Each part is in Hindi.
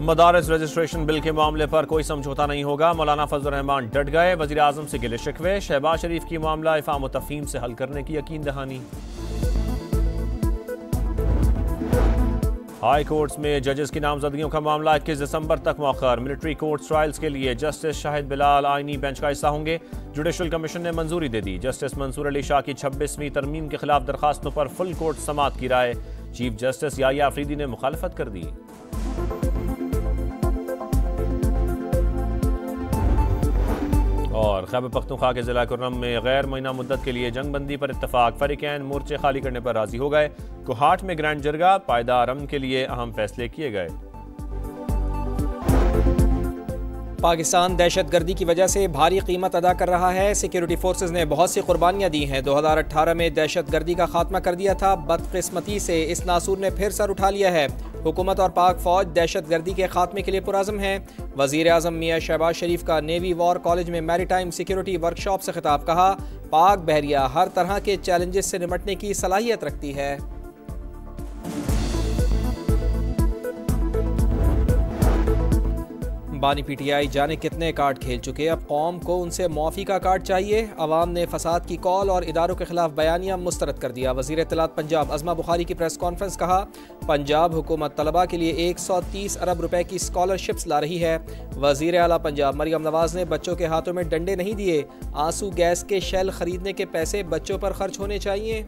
मदारस रजिस्ट्रेशन बिल के मामले पर कोई समझौता नहीं होगा, मौलाना फजल रहमान डट गए। वजीर आजम से गिले शिकवे। शहबाज शरीफ की मामला इफ़ाम व तफ़हीम से हल करने की यकीन दहानी। हाई कोर्ट्स में जजेस की नामजदगियों का मामला 21 दिसंबर तक मौखर। मिलिट्री कोर्ट ट्रायल्स के लिए जस्टिस शाहिद बिलाल आईनी बेंच का हिस्सा होंगे। जुडिशल कमीशन ने मंजूरी दे दी। जस्टिस मंसूर अली शाह की 26वीं तरमीम के खिलाफ दरखास्तों पर फुल कोर्ट समाअत की राय। चीफ जस्टिस याहिया अफरीदी ने मुखालफत कर दी। और खैबर पख्तूनख्वा के जिला कुर्रम में गैर मुअय्यना मुद्दत के लिए जंग बंदी पर इत्तफाक। फरीकैन मोर्चे खाली करने पर राजी हो गए। कोहाट में ग्रैंड जरगा, पायदार अमन के लिए अहम फैसले किए गए। पाकिस्तान दहशतगर्दी की वजह से भारी कीमत अदा कर रहा है। सिक्योरिटी फोर्सेज ने बहुत सी कुर्बानियां दी हैं। 2018 में दहशतगर्दी का खात्मा कर दिया था। बदकिस्मती से इस नासूर ने फिर सर उठा लिया है। हुकूमत और पाक फौज दहशतगर्दी के खात्मे के लिए पुरज़म है। वज़ीर आज़म मियां शहबाज शरीफ का नेवी वॉर कॉलेज में मैरीटाइम सिक्योरिटी वर्कशॉप से खिताब। कहा, पाक बहरिया हर तरह के चैलेंजेस से निपटने की सलाहियत रखती है। बानी पीटीआई जाने कितने कार्ड खेल चुके, अब कौम को उनसे मुआफ़ी का कार्ड चाहिए। अवाम ने फसाद की कॉल और इदारों के खिलाफ बयानिया मुस्तरद कर दिया। वज़ीर इत्तलात पंजाब अज़मा बुखारी की प्रेस कॉन्फ्रेंस। कहा, पंजाब हुकूमत तलबा के लिए 130 अरब रुपए की स्कॉलरशिप्स ला रही है। वज़ीर आला पंजाब मरियम नवाज ने बच्चों के हाथों में डंडे नहीं दिए। आंसू गैस के शेल खरीदने के पैसे बच्चों पर खर्च होने चाहिए।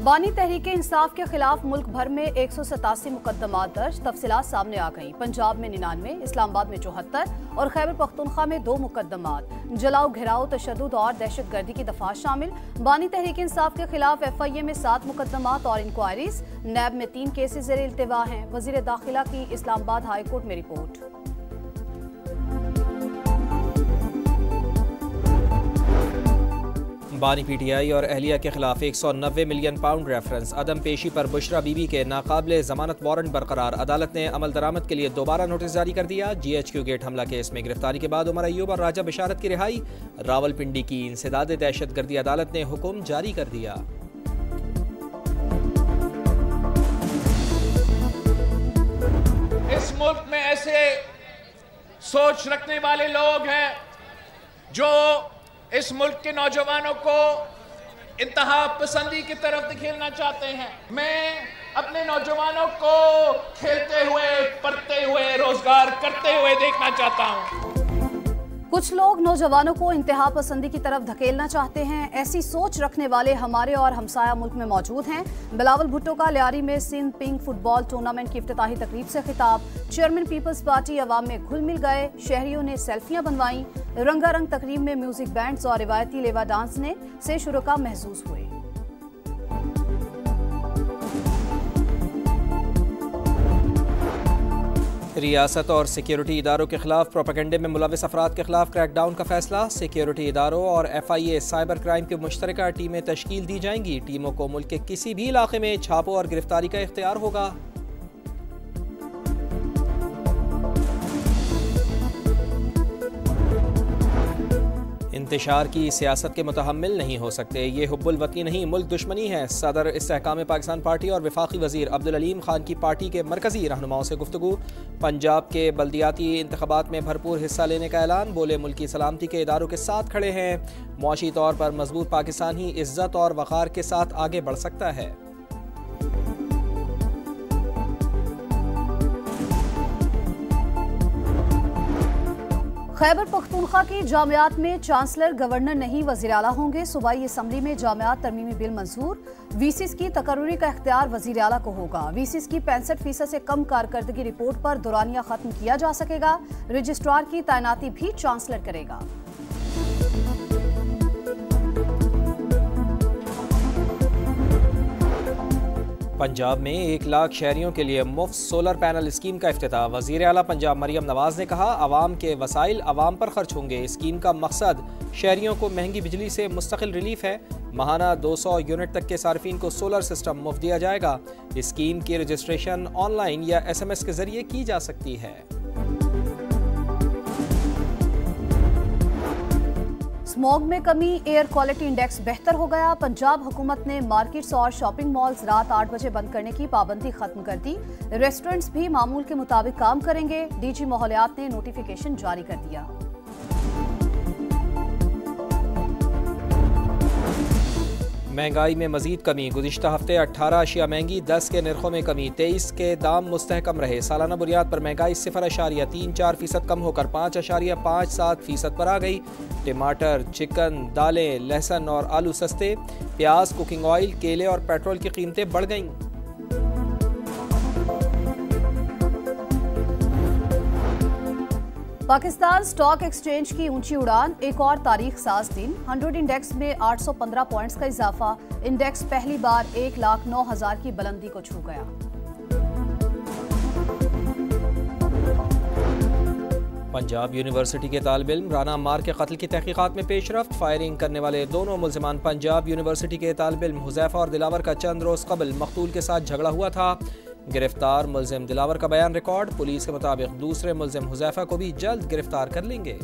बानी तहरीक इंसाफ के खिलाफ मुल्क भर में 187 मुकदमात दर्ज। तफसीलात सामने आ गई। पंजाब में 99, इस्लामाबाद में 74 और खैबर पख्तूनख्वा में 2 मुकदमात। जलाओ, घेराव, तशद्दुद और दहशतगर्दी की दफा शामिल। बानी तहरीक इंसाफ के खिलाफ FIA में 7 मुकदमात और इंक्वायरीज। नैब में 3 केसेस ज़ेर इल्तिवा हैं। वज़ीर दाखिला की इस्लामाबाद हाई कोर्ट में रिपोर्ट। बानी पीटीआई और अहलिया के खिलाफ 190 मिलियन पाउंड रेफरेंस। अदम पेशी पर बुशरा बीबी के नाकाबिले जमानत वारंट बरकरार। अदालत ने अमल दरामद के लिए दोबारा नोटिस जारी कर दिया। GHQ गेट हमला केस में गिरफ्तारी के बाद उमर अयूब और राजा बिशारत की रिहाई। रावलपिंडी की इंसदाद दहशतगर्दी अदालत ने हुक्म जारी कर दिया। इस मुल्क में ऐसे सोच रखने वाले लोग हैं जो इस मुल्क के नौजवानों को इंतहा पसंदी की तरफ धकेलना चाहते हैं। मैं अपने नौजवानों को खेलते हुए, पढ़ते हुए, रोजगार करते हुए देखना चाहता हूं। कुछ लोग नौजवानों को इंतहा पसंदी की तरफ धकेलना चाहते हैं। ऐसी सोच रखने वाले हमारे और हमसाया मुल्क में मौजूद हैं। बिलावल भुट्टो का लियारी में सिंध पिंक फुटबॉल टूर्नामेंट की इफ्तिताही तकरीब से खिताब। चेयरमैन पीपल्स पार्टी अवाम में घुल मिल गए। शहरियों ने सेल्फियां बनवाई। रंगारंग तकरीब में म्यूजिक बैंड्स और रिवायती लेवा डांस से शुरुका महसूस हुए। रियासत और सिक्योरिटी इदारों के खिलाफ प्रोपेगेंडे में मुलविस अफराद के खिलाफ क्रैकडाउन का फैसला। सिक्योरिटी इदारों और FIA साइबर क्राइम की मुश्तरका टीमें तश्कील दी जाएंगी। टीमों को मुल्क के किसी भी इलाके में छापों और गिरफ्तारी का इख्तियार होगा। इंतशार की सियासत के मुतहम्मिल नहीं हो सकते। ये हुब्बुल वतनी नहीं, मुल्क दुश्मनी है। सदर इस्तेहकाम पाकिस्तान पार्टी और वफाकी वजीर अब्दुल अलीम खान की पार्टी के मरकजी रहनुमाओं से गुफ्तगू। पंजाब के बल्दियाती इंतखाबात में भरपूर हिस्सा लेने का ऐलान। बोले, मुल्की सलामती के इदारों के साथ खड़े हैं। मुआशी तौर पर मजबूत पाकिस्तान ही इज्जत और वक़ार के साथ आगे बढ़ सकता है। खैबर पख्तूनख्वा की जामियात में चांसलर गवर्नर नहीं वज़ीर आला होंगे। सूबाई असम्बली में जामियात तरमीमी बिल मंजूर। VCs की तकर्रुरी का इख्तियार वज़ीर आला को होगा। VCs की 65% से कम कारकर्दगी रिपोर्ट पर दुरानिया खत्म किया जा सकेगा। रजिस्ट्रार की तैनाती भी चांसलर करेगा। पंजाब में 1 लाख शहरियों के लिए मुफ्त सोलर पैनल स्कीम का इफ्तिताह। वज़ीर आला पंजाब मरियम नवाज ने कहा, आवाम के वसाइल आवाम पर खर्च होंगे। स्कीम का मकसद शहरियों को महंगी बिजली से मुस्तकिल रिलीफ है। माहाना 200 यूनिट तक के सार्फिन को सोलर सिस्टम मुफ्त दिया जाएगा। स्कीम की रजिस्ट्रेशन ऑनलाइन या SMS के जरिए की जा सकती है। स्मॉग में कमी, एयर क्वालिटी इंडेक्स बेहतर हो गया। पंजाब हुकूमत ने मार्केट्स और शॉपिंग मॉल्स रात 8 बजे बंद करने की पाबंदी खत्म कर दी। रेस्टोरेंट्स भी मामूल के मुताबिक काम करेंगे। डीजी माहौलियात ने नोटिफिकेशन जारी कर दिया। महंगाई में मजीद कमी, गुज़िश्ता हफ्ते 18 अशिया महंगी, 10 के नरखों में कमी, 23 के दाम मुस्तहकम रहे। सालाना बुनियाद पर महंगाई 0.34% कम होकर 5.57% पर आ गई। टमाटर, चिकन, दालें, लहसुन और आलू सस्ते, प्याज, कुकिंग ऑयल, केले और पेट्रोल की कीमतें बढ़ गईं। पाकिस्तान स्टॉक एक्सचेंज की ऊंची उड़ान, एक और तारीख साज दिन। 100 इंडेक्स में 815 पॉइंट्स का इजाफा। इंडेक्स पहली बार 1,09,000 की बुलंदी को छू गया। पंजाब यूनिवर्सिटी के तालिब इल्म राना अम्मार के कत्ल की तहकीकात में पेशरफ्त। फायरिंग करने वाले दोनों मुल्जिमान पंजाब यूनिवर्सिटी के तालिब इल्म हुज़ैफा और दिलावर का चंद रोज कबल मकतूल के साथ झगड़ा हुआ था। गिरफ्तार मुल्जिम दिलावर का बयान रिकॉर्ड। पुलिस के मुताबिक दूसरे मुल्जिम हुज़ैफा को भी जल्द गिरफ्तार कर लेंगे।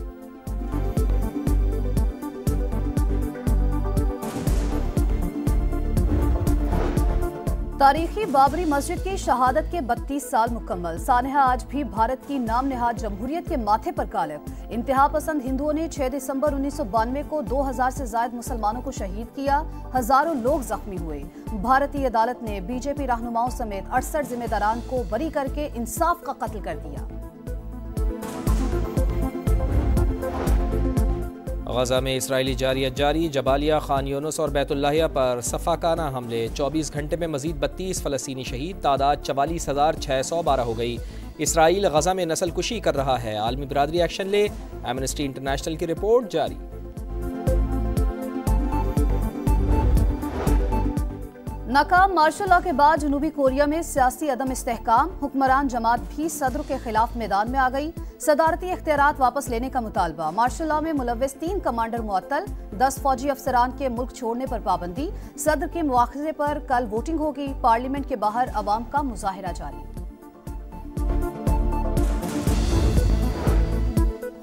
तारीखी बाबरी मस्जिद की शहादत के 32 साल मुकम्मल। सानहा आज भी भारत की नाम निहाद जमहूरियत के माथे पर कालिब। इंतहा पसंद हिंदुओं ने 6 दिसंबर 1992 को 2000 से ज्यादा मुसलमानों को शहीद किया। हजारों लोग जख्मी हुए। भारतीय अदालत ने बीजेपी रहनुमाओं समेत 68 जिम्मेदारान को बरी करके इंसाफ का कत्ल कर दिया। गजा में इसराइली जारियत जारी। जबालिया, खान यूनुस और बैतुल्लाहिया पर सफाकाना हमले। 24 घंटे में मजीद 32 फ़लस्तीनी शहीद। तादाद 44,612 हो गई। इसराइल गजा में नस्ल कुशी कर रहा है। आलमी बरादरी एक्शन ले, एमनेस्टी इंटरनेशनल की रिपोर्ट जारी। नाकाम मार्शल लॉ के बाद जनूबी कोरिया में सियासी अदम इस्तेहकाम। हुक्मरान जमात भी सदर के खिलाफ मैदान में आ गई। सदारती इख्तियारात वापस लेने का मुतालबा। मार्शल लॉ में मुलव्वस 3 कमांडर मुअत्तल। 10 फौजी अफसरान के मुल्क छोड़ने पर पाबंदी। सदर के मुआखजे पर कल वोटिंग होगी। पार्लियामेंट के बाहर अवाम का मुजाहिरा जारी।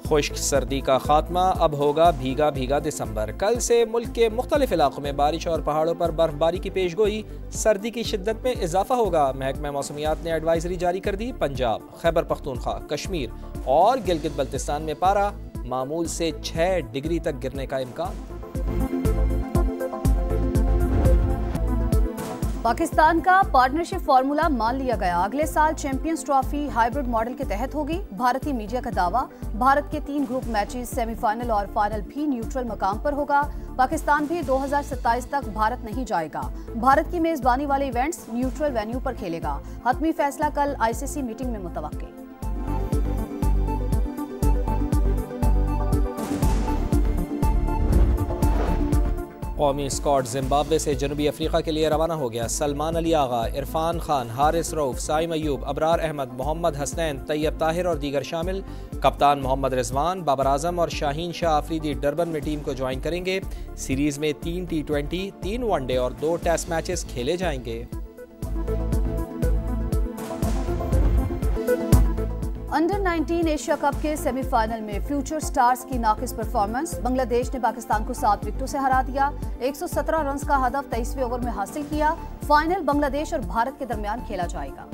खुश्क सर्दी का खात्मा, अब होगा भीगा भीगा दिसंबर। कल से मुल्क के मुख्तलिफ इलाकों में बारिश और पहाड़ों पर बर्फबारी की पेशगोई। सर्दी की शिद्दत में इजाफा होगा। महकमा मौसमियात ने एडवाइजरी जारी कर दी। पंजाब, खैबर पख्तूनख्वा, कश्मीर और गिलगित बल्तिस्तान में पारा मामूल से 6 डिग्री तक गिरने का इम्कान। पाकिस्तान का पार्टनरशिप फार्मूला मान लिया गया। अगले साल चैंपियंस ट्रॉफी हाइब्रिड मॉडल के तहत होगी। भारतीय मीडिया का दावा। भारत के 3 ग्रुप मैचेस, सेमीफाइनल और फाइनल भी न्यूट्रल मकाम पर होगा। पाकिस्तान भी 2027 तक भारत नहीं जाएगा। भारत की मेजबानी वाले इवेंट्स न्यूट्रल वेन्यू पर खेलेगा। हतमी फैसला कल आईसीसी मीटिंग में मुतवक्किल। कौमी स्क्वाड जिम्बाब्वे से जनूबी अफ्रीका के लिए रवाना हो गया। सलमान अली आगा, इरफान खान, हारिस रऊफ, साइम अयूब, अबरार अहमद, मोहम्मद हसनैन, तैयब ताहिर और दीगर शामिल। कप्तान मोहम्मद रिजवान, बाबर आजम और शाहीन शाह आफरीदी डरबन में टीम को ज्वाइन करेंगे। सीरीज में 3 T20, 3 वनडे और 2 टेस्ट मैचेस खेले जाएंगे। अंडर 19 एशिया कप के सेमीफाइनल में फ्यूचर स्टार्स की नाकिस परफॉर्मेंस। बांग्लादेश ने पाकिस्तान को 7 विकेटों से हरा दिया। 117 रन का हदफ 23वें ओवर में हासिल किया। फाइनल बांग्लादेश और भारत के दरमियान खेला जाएगा।